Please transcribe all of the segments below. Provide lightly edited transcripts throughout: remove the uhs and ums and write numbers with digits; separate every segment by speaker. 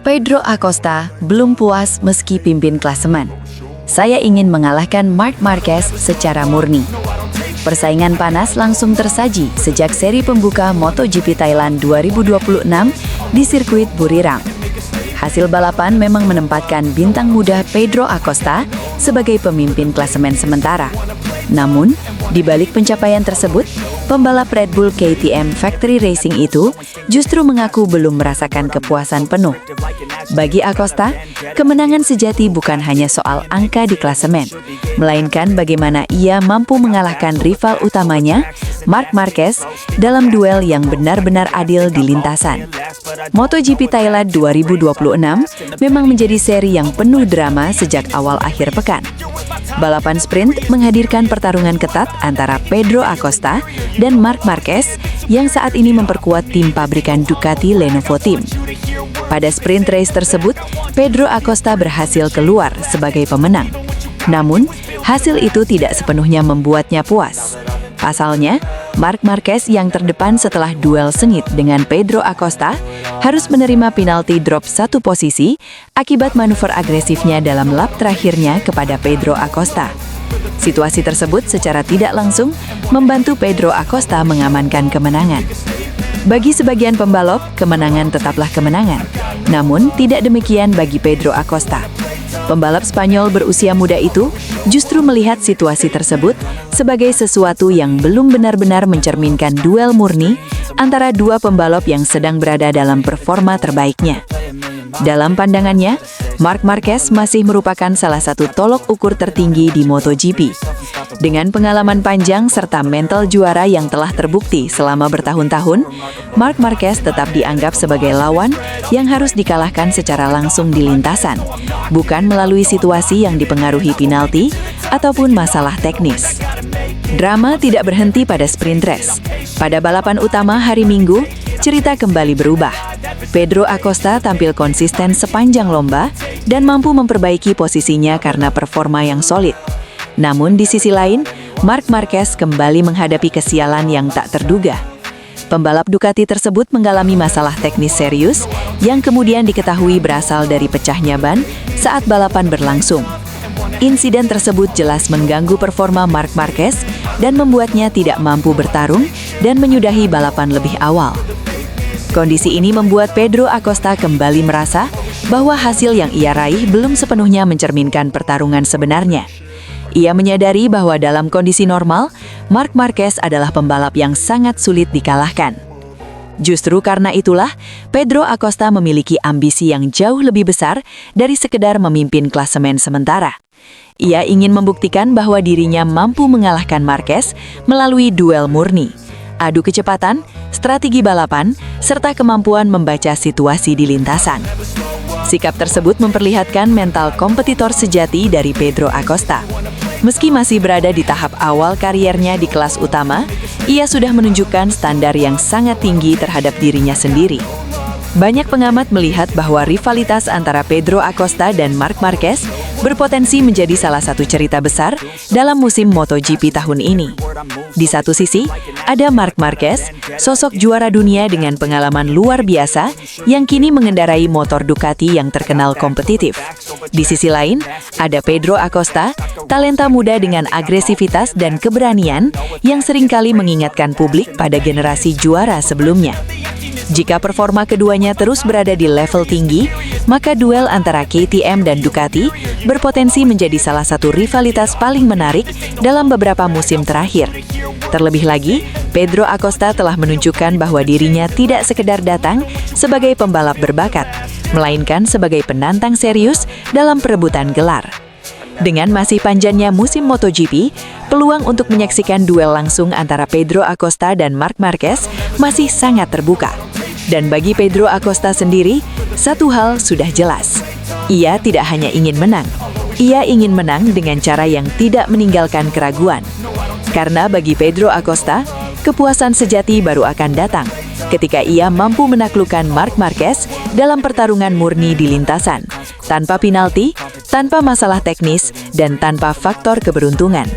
Speaker 1: Pedro Acosta belum puas meski pimpin klasemen. Saya ingin mengalahkan Marc Marquez secara murni. Persaingan panas langsung tersaji sejak seri pembuka MotoGP Thailand 2026 di sirkuit Buriram. Hasil balapan memang menempatkan bintang muda Pedro Acosta sebagai pemimpin klasemen sementara. Namun, di balik pencapaian tersebut, pembalap Red Bull KTM Factory Racing itu justru mengaku belum merasakan kepuasan penuh. Bagi Acosta, kemenangan sejati bukan hanya soal angka di klasemen, melainkan bagaimana ia mampu mengalahkan rival utamanya, Marc Marquez, dalam duel yang benar-benar adil di lintasan. MotoGP Thailand 2026 memang menjadi seri yang penuh drama sejak awal akhir pekan. Balapan sprint menghadirkan pertarungan ketat antara Pedro Acosta dan Marc Marquez yang saat ini memperkuat tim pabrikan Ducati Lenovo Team. Pada sprint race tersebut, Pedro Acosta berhasil keluar sebagai pemenang. Namun, hasil itu tidak sepenuhnya membuatnya puas. Pasalnya, Marc Marquez yang terdepan setelah duel sengit dengan Pedro Acosta harus menerima penalti drop satu posisi akibat manuver agresifnya dalam lap terakhirnya kepada Pedro Acosta. Situasi tersebut secara tidak langsung membantu Pedro Acosta mengamankan kemenangan. Bagi sebagian pembalap, kemenangan tetaplah kemenangan. Namun, tidak demikian bagi Pedro Acosta. Pembalap Spanyol berusia muda itu justru melihat situasi tersebut sebagai sesuatu yang belum benar-benar mencerminkan duel murni antara dua pembalap yang sedang berada dalam performa terbaiknya. Dalam pandangannya, Marc Marquez masih merupakan salah satu tolok ukur tertinggi di MotoGP. Dengan pengalaman panjang serta mental juara yang telah terbukti selama bertahun-tahun, Marc Marquez tetap dianggap sebagai lawan yang harus dikalahkan secara langsung di lintasan, bukan melalui situasi yang dipengaruhi penalti ataupun masalah teknis. Drama tidak berhenti pada sprint race. Pada balapan utama hari Minggu, cerita kembali berubah. Pedro Acosta tampil konsisten sepanjang lomba dan mampu memperbaiki posisinya karena performa yang solid. Namun di sisi lain, Marc Marquez kembali menghadapi kesialan yang tak terduga. Pembalap Ducati tersebut mengalami masalah teknis serius yang kemudian diketahui berasal dari pecahnya ban saat balapan berlangsung. Insiden tersebut jelas mengganggu performa Marc Marquez dan membuatnya tidak mampu bertarung dan menyudahi balapan lebih awal. Kondisi ini membuat Pedro Acosta kembali merasa bahwa hasil yang ia raih belum sepenuhnya mencerminkan pertarungan sebenarnya. Ia menyadari bahwa dalam kondisi normal, Marc Marquez adalah pembalap yang sangat sulit dikalahkan. Justru karena itulah, Pedro Acosta memiliki ambisi yang jauh lebih besar dari sekedar memimpin klasemen sementara. Ia ingin membuktikan bahwa dirinya mampu mengalahkan Marquez melalui duel murni, adu kecepatan, strategi balapan, serta kemampuan membaca situasi di lintasan. Sikap tersebut memperlihatkan mental kompetitor sejati dari Pedro Acosta. Meski masih berada di tahap awal kariernya di kelas utama, ia sudah menunjukkan standar yang sangat tinggi terhadap dirinya sendiri. Banyak pengamat melihat bahwa rivalitas antara Pedro Acosta dan Marc Marquez berpotensi menjadi salah satu cerita besar dalam musim MotoGP tahun ini. Di satu sisi, ada Marc Marquez, sosok juara dunia dengan pengalaman luar biasa yang kini mengendarai motor Ducati yang terkenal kompetitif. Di sisi lain, ada Pedro Acosta, talenta muda dengan agresivitas dan keberanian yang seringkali mengingatkan publik pada generasi juara sebelumnya. Jika performa keduanya terus berada di level tinggi, maka duel antara KTM dan Ducati berpotensi menjadi salah satu rivalitas paling menarik dalam beberapa musim terakhir. Terlebih lagi, Pedro Acosta telah menunjukkan bahwa dirinya tidak sekedar datang sebagai pembalap berbakat, melainkan sebagai penantang serius dalam perebutan gelar. Dengan masih panjangnya musim MotoGP, peluang untuk menyaksikan duel langsung antara Pedro Acosta dan Marc Marquez masih sangat terbuka. Dan bagi Pedro Acosta sendiri, satu hal sudah jelas. Ia tidak hanya ingin menang, ia ingin menang dengan cara yang tidak meninggalkan keraguan. Karena bagi Pedro Acosta, kepuasan sejati baru akan datang ketika ia mampu menaklukkan Marc Marquez dalam pertarungan murni di lintasan, tanpa penalti, tanpa masalah teknis, dan tanpa faktor keberuntungan.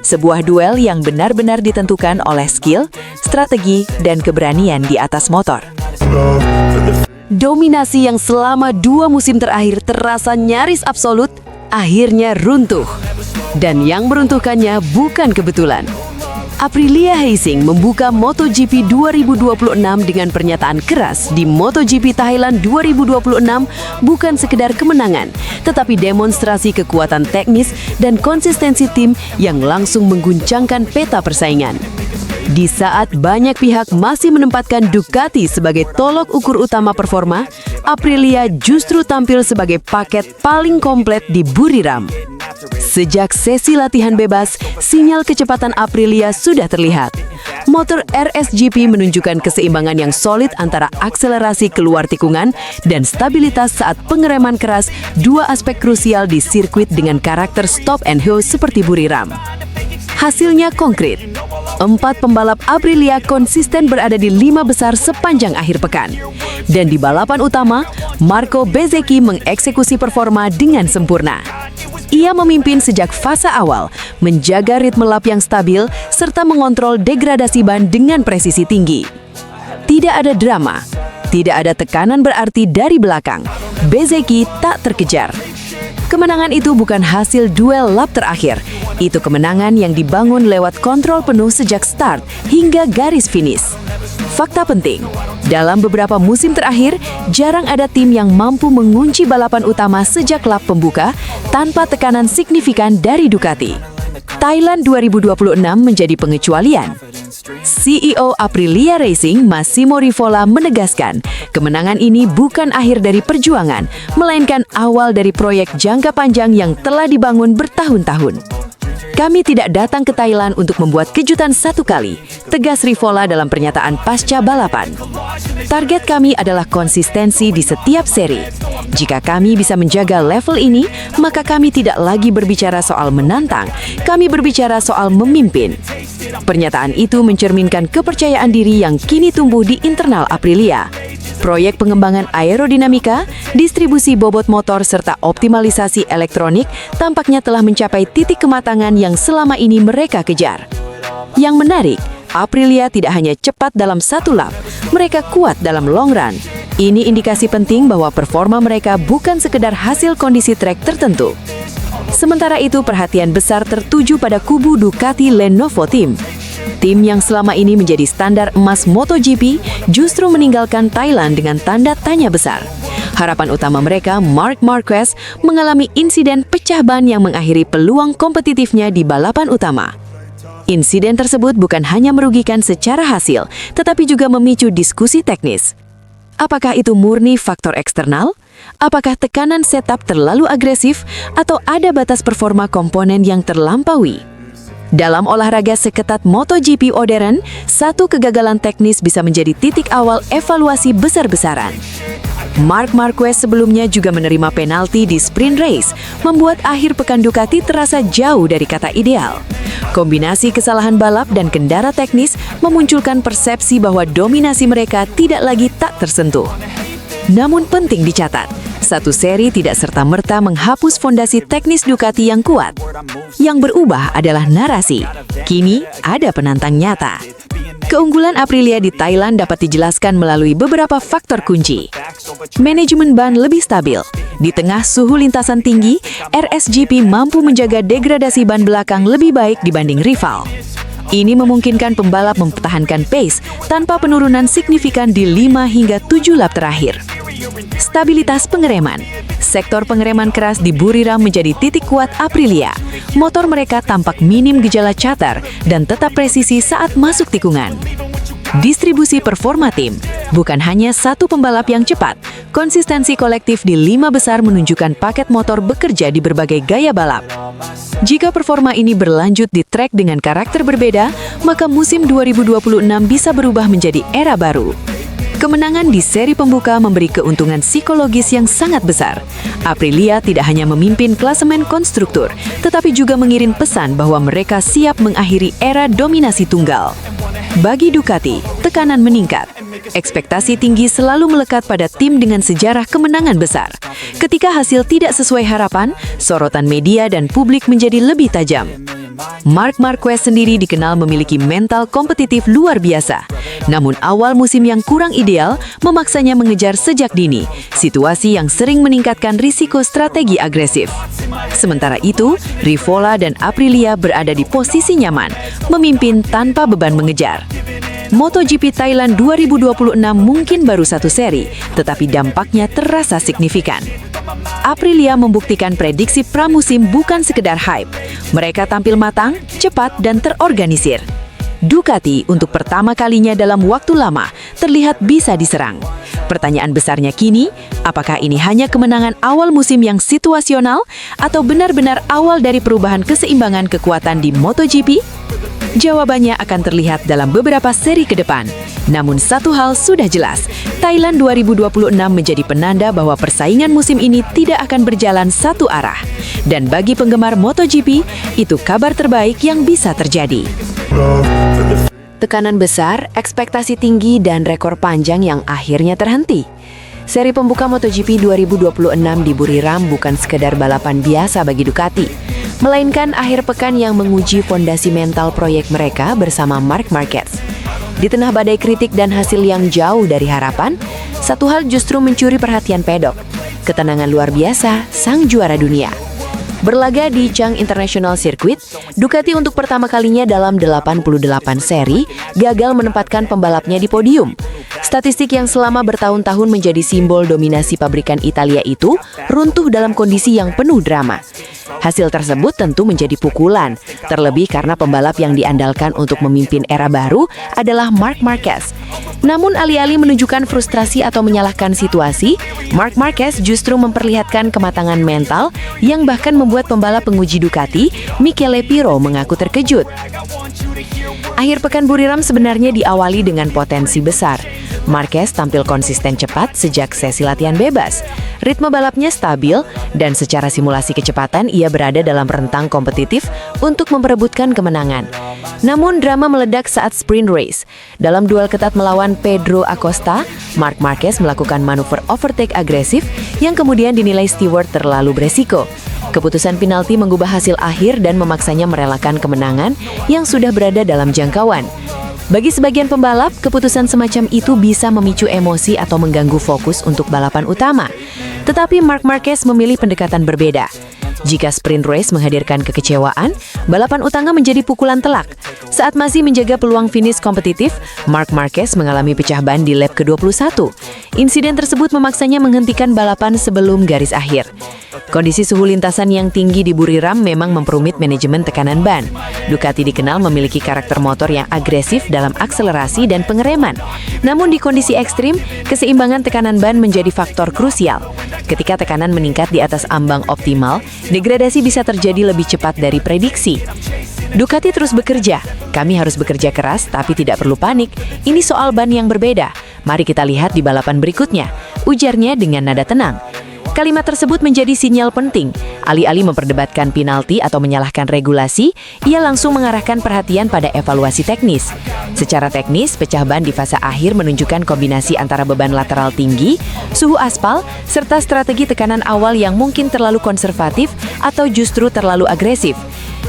Speaker 1: Sebuah duel yang benar-benar ditentukan oleh skill, strategi, dan keberanian di atas motor.
Speaker 2: Dominasi yang selama 2 musim terakhir terasa nyaris absolut, akhirnya runtuh. Dan yang meruntuhkannya bukan kebetulan. Aprilia Racing membuka MotoGP 2026 dengan pernyataan keras di MotoGP Thailand 2026 bukan sekedar kemenangan, tetapi demonstrasi kekuatan teknis dan konsistensi tim yang langsung mengguncangkan peta persaingan. Di saat banyak pihak masih menempatkan Ducati sebagai tolok ukur utama performa, Aprilia justru tampil sebagai paket paling komplit di Buriram. Sejak sesi latihan bebas, sinyal kecepatan Aprilia sudah terlihat. Motor RSGP menunjukkan keseimbangan yang solid antara akselerasi keluar tikungan dan stabilitas saat pengereman keras, dua aspek krusial di sirkuit dengan karakter stop and go seperti Buriram. Hasilnya konkret. 4 pembalap Aprilia konsisten berada di 5 besar sepanjang akhir pekan. Dan di balapan utama, Marco Bezzecchi mengeksekusi performa dengan sempurna. Ia memimpin sejak fase awal, menjaga ritme lap yang stabil, serta mengontrol degradasi ban dengan presisi tinggi. Tidak ada drama, tidak ada tekanan berarti dari belakang. Bezzecchi tak terkejar. Kemenangan itu bukan hasil duel lap terakhir. Itu kemenangan yang dibangun lewat kontrol penuh sejak start hingga garis finish. Fakta penting, dalam beberapa musim terakhir, jarang ada tim yang mampu mengunci balapan utama sejak lap pembuka tanpa tekanan signifikan dari Ducati. Thailand 2026 menjadi pengecualian. CEO Aprilia Racing, Massimo Rivola, menegaskan, kemenangan ini bukan akhir dari perjuangan, melainkan awal dari proyek jangka panjang yang telah dibangun bertahun-tahun. Kami tidak datang ke Thailand untuk membuat kejutan satu kali, tegas Rivola dalam pernyataan pasca balapan. Target kami adalah konsistensi di setiap seri. Jika kami bisa menjaga level ini, maka kami tidak lagi berbicara soal menantang, kami berbicara soal memimpin. Pernyataan itu mencerminkan kepercayaan diri yang kini tumbuh di internal Aprilia. Proyek pengembangan aerodinamika, distribusi bobot motor, serta optimalisasi elektronik tampaknya telah mencapai titik kematangan yang selama ini mereka kejar. Yang menarik, Aprilia tidak hanya cepat dalam satu lap, mereka kuat dalam long run. Ini indikasi penting bahwa performa mereka bukan sekedar hasil kondisi trek tertentu. Sementara itu, perhatian besar tertuju pada kubu Ducati Lenovo Team. Tim yang selama ini menjadi standar emas MotoGP justru meninggalkan Thailand dengan tanda tanya besar. Harapan utama mereka, Marc Marquez, mengalami insiden pecah ban yang mengakhiri peluang kompetitifnya di balapan utama. Insiden tersebut bukan hanya merugikan secara hasil, tetapi juga memicu diskusi teknis. Apakah itu murni faktor eksternal? Apakah tekanan setup terlalu agresif? Atau ada batas performa komponen yang terlampaui? Dalam olahraga seketat MotoGP modern, satu kegagalan teknis bisa menjadi titik awal evaluasi besar-besaran. Marc Marquez sebelumnya juga menerima penalti di sprint race, membuat akhir pekan Ducati terasa jauh dari kata ideal. Kombinasi kesalahan balap dan kendara teknis memunculkan persepsi bahwa dominasi mereka tidak lagi tak tersentuh. Namun penting dicatat, satu seri tidak serta-merta menghapus fondasi teknis Ducati yang kuat. Yang berubah adalah narasi. Kini ada penantang nyata. Keunggulan Aprilia di Thailand dapat dijelaskan melalui beberapa faktor kunci. Manajemen ban lebih stabil. Di tengah suhu lintasan tinggi, RSGP mampu menjaga degradasi ban belakang lebih baik dibanding rival. Ini memungkinkan pembalap mempertahankan pace tanpa penurunan signifikan di 5 hingga 7 lap terakhir. Stabilitas pengereman. Sektor pengereman keras di Buriram menjadi titik kuat Aprilia. Motor mereka tampak minim gejala catar dan tetap presisi saat masuk tikungan. Distribusi performa tim. Bukan hanya satu pembalap yang cepat, konsistensi kolektif di 5 besar menunjukkan paket motor bekerja di berbagai gaya balap. Jika performa ini berlanjut di trek dengan karakter berbeda, maka musim 2026 bisa berubah menjadi era baru. Kemenangan di seri pembuka memberi keuntungan psikologis yang sangat besar. Aprilia tidak hanya memimpin klasemen konstruktur, tetapi juga mengirim pesan bahwa mereka siap mengakhiri era dominasi tunggal. Bagi Ducati, tekanan meningkat. Ekspektasi tinggi selalu melekat pada tim dengan sejarah kemenangan besar. Ketika hasil tidak sesuai harapan, sorotan media dan publik menjadi lebih tajam. Marc Marquez sendiri dikenal memiliki mental kompetitif luar biasa. Namun awal musim yang kurang ideal memaksanya mengejar sejak dini, situasi yang sering meningkatkan risiko strategi agresif. Sementara itu, Rivola dan Aprilia berada di posisi nyaman, memimpin tanpa beban mengejar. MotoGP Thailand 2026 mungkin baru satu seri, tetapi dampaknya terasa signifikan. Aprilia membuktikan prediksi pramusim bukan sekedar hype. Mereka tampil matang, cepat, dan terorganisir. Ducati untuk pertama kalinya dalam waktu lama terlihat bisa diserang. Pertanyaan besarnya kini, apakah ini hanya kemenangan awal musim yang situasional atau benar-benar awal dari perubahan keseimbangan kekuatan di MotoGP? Jawabannya akan terlihat dalam beberapa seri ke depan. Namun satu hal sudah jelas, Thailand 2026 menjadi penanda bahwa persaingan musim ini tidak akan berjalan satu arah. Dan bagi penggemar MotoGP, itu kabar terbaik yang bisa terjadi. Tekanan besar, ekspektasi tinggi, dan rekor panjang yang akhirnya terhenti. Seri pembuka MotoGP 2026 di Buriram bukan sekedar balapan biasa bagi Ducati, melainkan akhir pekan yang menguji fondasi mental proyek mereka bersama Marc Marquez. Di tengah badai kritik dan hasil yang jauh dari harapan, satu hal justru mencuri perhatian pedok. Ketenangan luar biasa sang juara dunia. Berlaga di Chang International Circuit, Ducati untuk pertama kalinya dalam 88 seri gagal menempatkan pembalapnya di podium. Statistik yang selama bertahun-tahun menjadi simbol dominasi pabrikan Italia itu runtuh dalam kondisi yang penuh drama. Hasil tersebut tentu menjadi pukulan, terlebih karena pembalap yang diandalkan untuk memimpin era baru adalah Marc Marquez. Namun alih-alih menunjukkan frustrasi atau menyalahkan situasi, Marc Marquez justru memperlihatkan kematangan mental yang bahkan membuat pembalap penguji Ducati, Michele Pirro, mengaku terkejut. Akhir pekan Buriram sebenarnya diawali dengan potensi besar. Marquez tampil konsisten cepat sejak sesi latihan bebas. Ritme balapnya stabil, dan secara simulasi kecepatan ia berada dalam rentang kompetitif untuk memperebutkan kemenangan. Namun drama meledak saat sprint race. Dalam duel ketat melawan Pedro Acosta, Marc Marquez melakukan manuver overtake agresif yang kemudian dinilai steward terlalu beresiko. Keputusan penalti mengubah hasil akhir dan memaksanya merelakan kemenangan yang sudah berada dalam jangkauan. Bagi sebagian pembalap, keputusan semacam itu bisa memicu emosi atau mengganggu fokus untuk balapan utama. Tetapi Marc Marquez memilih pendekatan berbeda. Jika sprint race menghadirkan kekecewaan, balapan utama menjadi pukulan telak. Saat masih menjaga peluang finish kompetitif, Marc Marquez mengalami pecah ban di lap ke-21. Insiden tersebut memaksanya menghentikan balapan sebelum garis akhir. Kondisi suhu lintasan yang tinggi di Buriram memang memperumit manajemen tekanan ban. Ducati dikenal memiliki karakter motor yang agresif dalam akselerasi dan pengereman. Namun di kondisi ekstrim, keseimbangan tekanan ban menjadi faktor krusial. Ketika tekanan meningkat di atas ambang optimal, degradasi bisa terjadi lebih cepat dari prediksi. Ducati terus bekerja. Kami harus bekerja keras, tapi tidak perlu panik. Ini soal ban yang berbeda. Mari kita lihat di balapan berikutnya, ujarnya dengan nada tenang. Kalimat tersebut menjadi sinyal penting. Alih-alih memperdebatkan penalti atau menyalahkan regulasi, ia langsung mengarahkan perhatian pada evaluasi teknis. Secara teknis, pecah ban di fase akhir menunjukkan kombinasi antara beban lateral tinggi, suhu aspal, serta strategi tekanan awal yang mungkin terlalu konservatif atau justru terlalu agresif.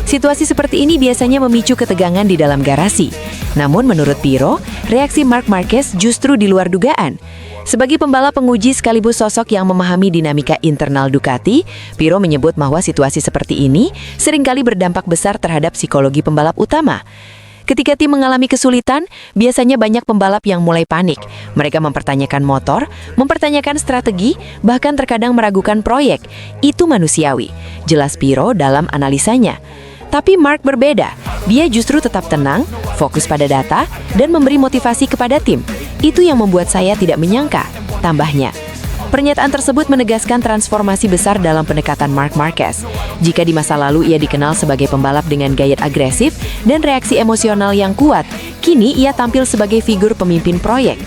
Speaker 2: Situasi seperti ini biasanya memicu ketegangan di dalam garasi. Namun menurut Pirro, reaksi Marc Marquez justru di luar dugaan. Sebagai pembalap penguji sekaligus sosok yang memahami dinamika internal Ducati, Pirro menyebut bahwa situasi seperti ini seringkali berdampak besar terhadap psikologi pembalap utama. Ketika tim mengalami kesulitan, biasanya banyak pembalap yang mulai panik. Mereka mempertanyakan motor, mempertanyakan strategi, bahkan terkadang meragukan proyek. Itu manusiawi, jelas Pirro dalam analisanya. Tapi Marc berbeda. Dia justru tetap tenang, fokus pada data, dan memberi motivasi kepada tim. Itu yang membuat saya tidak menyangka, tambahnya. Pernyataan tersebut menegaskan transformasi besar dalam pendekatan Marc Marquez. Jika di masa lalu ia dikenal sebagai pembalap dengan gaya agresif dan reaksi emosional yang kuat, kini ia tampil sebagai figur pemimpin proyek.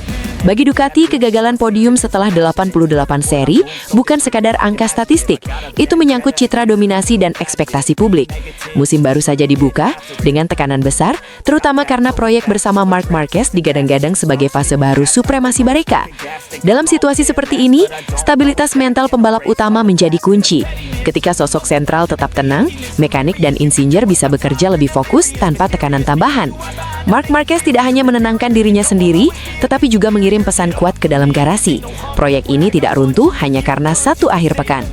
Speaker 2: Bagi Ducati, kegagalan podium setelah 88 seri bukan sekadar angka statistik. Itu menyangkut citra dominasi dan ekspektasi publik. Musim baru saja dibuka dengan tekanan besar, terutama karena proyek bersama Marc Marquez digadang-gadang sebagai fase baru supremasi mereka. Dalam situasi seperti ini, stabilitas mental pembalap utama menjadi kunci. Ketika sosok sentral tetap tenang, mekanik dan insinyur bisa bekerja lebih fokus tanpa tekanan tambahan. Marc Marquez tidak hanya menenangkan dirinya sendiri, tetapi juga mengirim pesan kuat ke dalam garasi. Proyek ini tidak runtuh hanya karena satu akhir pekan.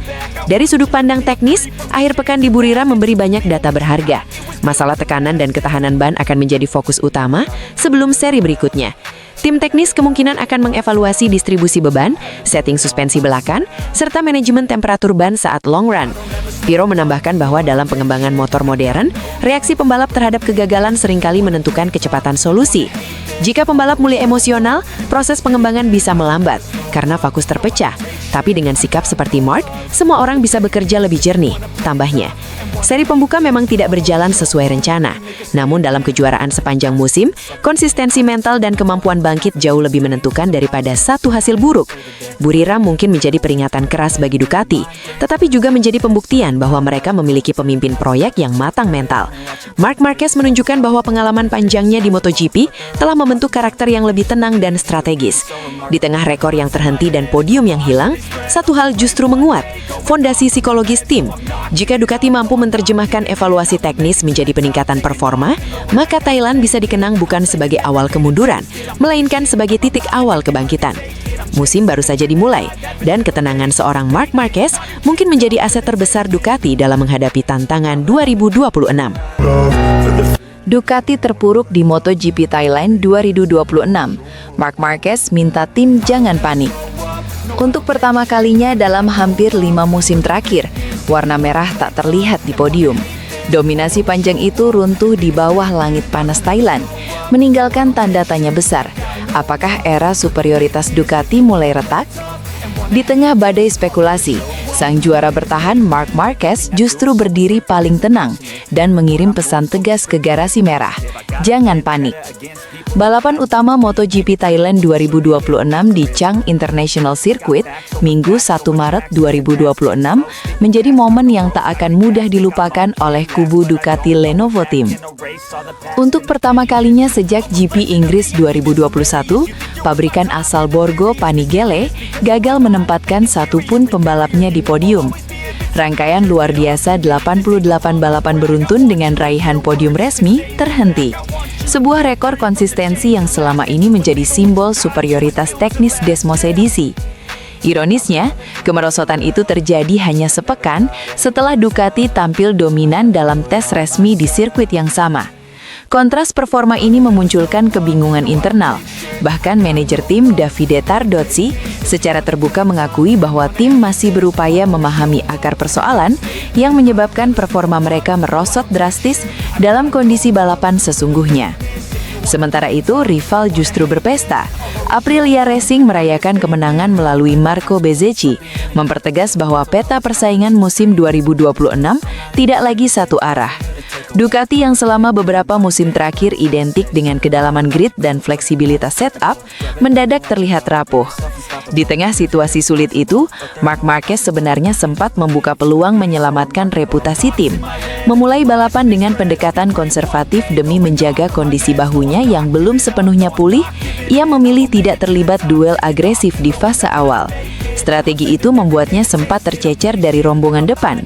Speaker 2: Dari sudut pandang teknis, akhir pekan di Buriram memberi banyak data berharga. Masalah tekanan dan ketahanan ban akan menjadi fokus utama sebelum seri berikutnya. Tim teknis kemungkinan akan mengevaluasi distribusi beban, setting suspensi belakang, serta manajemen temperatur ban saat long run. Piro menambahkan bahwa dalam pengembangan motor modern, reaksi pembalap terhadap kegagalan seringkali menentukan kecepatan solusi. Jika pembalap mulai emosional, proses pengembangan bisa melambat karena fokus terpecah. Tapi dengan sikap seperti Marc, semua orang bisa bekerja lebih jernih, tambahnya. Seri pembuka memang tidak berjalan sesuai rencana. Namun dalam kejuaraan sepanjang musim, konsistensi mental dan kemampuan bangkit jauh lebih menentukan daripada satu hasil buruk. Buriram mungkin menjadi peringatan keras bagi Ducati, tetapi juga menjadi pembuktian bahwa mereka memiliki pemimpin proyek yang matang mental. Marc Marquez menunjukkan bahwa pengalaman panjangnya di MotoGP telah membentuk karakter yang lebih tenang dan strategis. Di tengah rekor yang terhenti dan podium yang hilang, satu hal justru menguat, fondasi psikologis tim. Jika Ducati mampu menerjemahkan evaluasi teknis menjadi peningkatan performa, maka Thailand bisa dikenang bukan sebagai awal kemunduran, melainkan sebagai titik awal kebangkitan. Musim baru saja dimulai, dan ketenangan seorang Marc Marquez mungkin menjadi aset terbesar Ducati dalam menghadapi tantangan 2026.
Speaker 1: Ducati terpuruk di MotoGP Thailand 2026. Marc Marquez minta tim jangan panik. Untuk pertama kalinya dalam hampir 5 musim terakhir, warna merah tak terlihat di podium. Dominasi panjang itu runtuh di bawah langit panas Thailand, meninggalkan tanda tanya besar. Apakah era superioritas Ducati mulai retak? Di tengah badai spekulasi, sang juara bertahan Marc Marquez justru berdiri paling tenang dan mengirim pesan tegas ke garasi merah. Jangan panik. Balapan utama MotoGP Thailand 2026 di Chang International Circuit, Minggu 1 Maret 2026, menjadi momen yang tak akan mudah dilupakan oleh kubu Ducati Lenovo Team. Untuk pertama kalinya sejak GP Inggris 2021, pabrikan asal Borgo Panigale gagal menempatkan satupun pembalapnya di podium. Rangkaian luar biasa 88 balapan beruntun dengan raihan podium resmi terhenti. Sebuah rekor konsistensi yang selama ini menjadi simbol superioritas teknis Desmos edisi. Ironisnya, kemerosotan itu terjadi hanya sepekan setelah Ducati tampil dominan dalam tes resmi di sirkuit yang sama. Kontras performa ini memunculkan kebingungan internal. Bahkan manajer tim Davide Tardozzi secara terbuka mengakui bahwa tim masih berupaya memahami akar persoalan yang menyebabkan performa mereka merosot drastis dalam kondisi balapan sesungguhnya. Sementara itu, rival justru berpesta. Aprilia Racing merayakan kemenangan melalui Marco Bezzecchi, mempertegas bahwa peta persaingan musim 2026 tidak lagi satu arah. Ducati yang selama beberapa musim terakhir identik dengan kedalaman grid dan fleksibilitas setup, mendadak terlihat rapuh. Di tengah situasi sulit itu, Marc Marquez sebenarnya sempat membuka peluang menyelamatkan reputasi tim. Memulai balapan dengan pendekatan konservatif demi menjaga kondisi bahunya yang belum sepenuhnya pulih, ia memilih tidak terlibat duel agresif di fase awal. Strategi itu membuatnya sempat tercecer dari rombongan depan.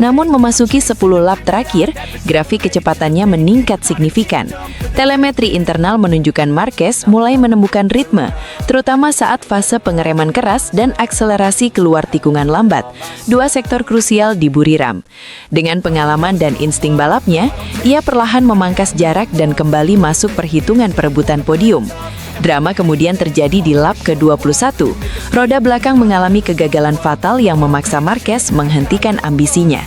Speaker 1: Namun memasuki 10 lap terakhir, grafik kecepatannya meningkat signifikan. Telemetri internal menunjukkan Marquez mulai menemukan ritme, terutama saat fase pengereman keras dan akselerasi keluar tikungan lambat, dua sektor krusial di Buriram. Dengan pengalaman dan insting balapnya, ia perlahan memangkas jarak dan kembali masuk perhitungan perebutan podium. Drama kemudian terjadi di lap ke-21. Roda belakang mengalami kegagalan fatal yang memaksa Marquez menghentikan ambisinya.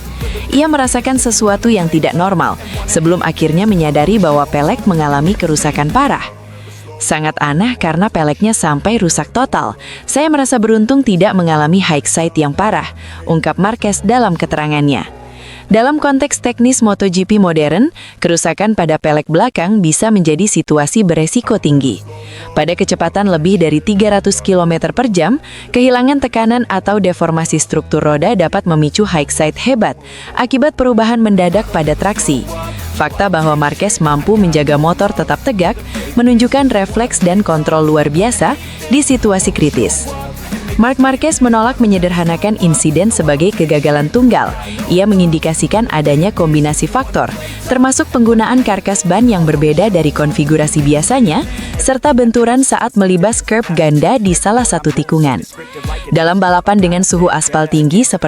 Speaker 1: Ia merasakan sesuatu yang tidak normal, sebelum akhirnya menyadari bahwa pelek mengalami kerusakan parah. Sangat aneh karena peleknya sampai rusak total. Saya merasa beruntung tidak mengalami high side yang parah, ungkap Marquez dalam keterangannya. Dalam konteks teknis MotoGP modern, kerusakan pada pelek belakang bisa menjadi situasi beresiko tinggi. Pada kecepatan lebih dari 300 km per jam, kehilangan tekanan atau deformasi struktur roda dapat memicu high side hebat akibat perubahan mendadak pada traksi. Fakta bahwa Marquez mampu menjaga motor tetap tegak menunjukkan refleks dan kontrol luar biasa di situasi kritis. Marc Marquez menolak menyederhanakan insiden sebagai kegagalan tunggal. Ia mengindikasikan adanya kombinasi faktor, termasuk penggunaan karkas ban yang berbeda dari konfigurasi biasanya, serta benturan saat melibas curb ganda di salah satu tikungan. Dalam balapan dengan suhu aspal tinggi seperti